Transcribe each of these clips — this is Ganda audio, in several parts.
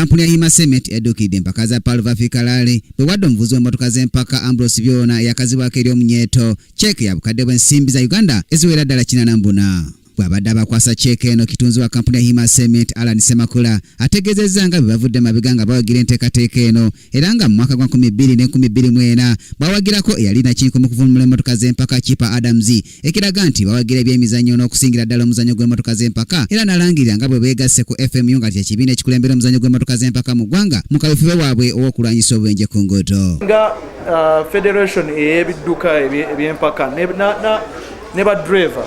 kampuni ya Hima Cement edukidde empaka za Pearl of Africa Rally bwe wadde omuvuzi w'emmotoka z'empaka Ambrose Byona yakazibwako eri omunyeeto cheeke ya bukadde bw'ensimbi za Uganda eziwera ddala 84. Bw'abadde abakwasa cheeke eno kitunzi wa kampuni ya Hima Cement Alan Semakula ategeezezza nga bwe bavudde mabega nga bawagira enteekateeka eno era nga mu mwaka gwa 2024 bawagirako eyalina kinko mu kuvunula emmotoka z'empaka Chipa Adams ekiraga nti bawagira ebyemizannyo n'okusingira ddala omuzannyo gw'emmotoka z'empaka era n'alangirira nga bwe beegasse ku FMU nga ky'ekibiina ekikulembera omuzannyo gw'emmotoka z'empaka mu ggwanga mu kaweefube waabwe ow'okulwanyisa obwenje ku nguudo. Nga Federation ey'ebidduka eby'empaka ne ba driver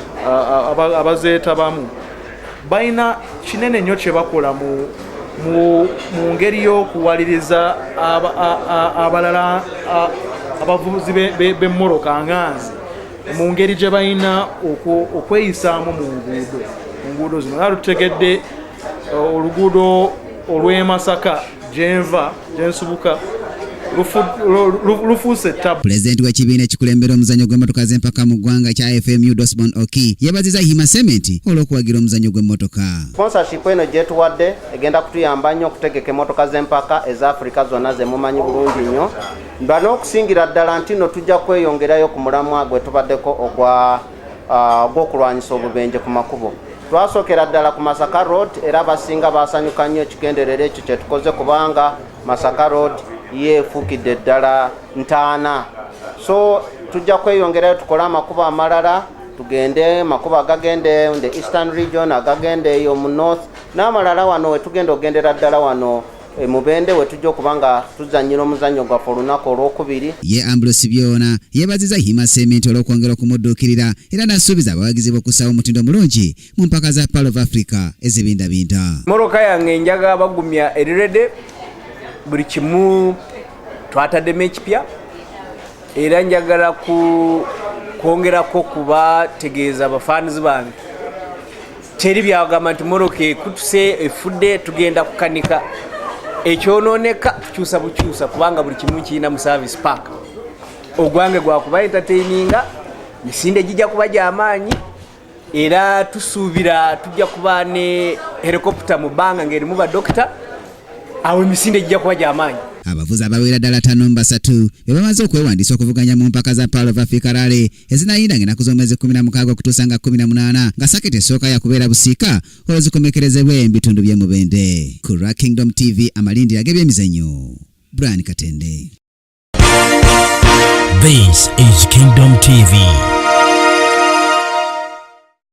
abazeetabamu balina kinene nnyo kye bakola mu ngeri y'okuwaliriza abalala abavuzi b'emmoloka nganzi mu ngeri gye balina okweyisaamu mu nguudo zino. Nga tutegedde oluguudo olw'e Masaka gyensubuka lufuuse ttabu. Pulezidenti w'ekibiina ekikulembera omuzannyo gw'emmotoka z'empaka mu ggwanga ekya FMU Dosbon Oki yeebazizza Hima Cement olw'okuwagira omuzannyo gw'emmotoka. Sponsorship eno gyetuwadde egenda kutuyamba nnyo okutegeka emmotoka z'empaka eza Afrika zonna ze mumanyi bulungi nnyo. N'okusingira ddala nti no tujja kweyongerayo ku mulamwa gwe tubaddeko ogw'okulwanyisa obubenje ku makubo. Twasookera ddala ku Masaka Road era abasinga baasanyuka nnyo ekigenderero ekyo kye tukoze kubanga Masaka Road yeefukidde ddala ntaana. So tujja kweyongerayo tukole amakubo amalala, tugende makubo agagende the Eastern Region, agagende eyo mu North n'amalala wano wetugenda ogendera ddala wano Mubende wetujja okubanga tuzannyira omuzannyo gwaffe olunaku olwokubiri. Ye Ambrose Byona yeebazizza Hima Cement olw'okwongera okumudduukirira era n'asuubiza abawagizi b'okussaawo omutindo mulungi mu mpaka za Pearl of Africa ezibindabinda. Moroka yange njaga bagumya erirede buli kimu twataddemu ekipya era njagala kwongerako kubategeeza abafaanizi bange teri byagamba nti moroka ekutuse efudde tugenda kukanika ekyonooneka tukyusa bukyusa kubanga buli kimu kirina mu service park. Ogwange gwakuba entertaininga misinde gijja kuba gy'amaanyi era tusuubira tujja kuba ne helicopter mu bbanga ng'erimu badokita awo emisinde gijja kuba gy'amaanyi. Abavuzi abawera ddala 5 be bamaze okwewandiisa okuvuganya mu mpaka za Pearl of Africa Rally ezinayinda ng'ennaku z'omwezi 16 okutuusa nga 18 nga saketi esooka yakubeera busiika olw'ezikomekerezebwa ebitundu by'e Mubende. Ku Ra Kingdom TV amalindiro ag'ebyemizannyo Brian Katende. This is Kingdom TV.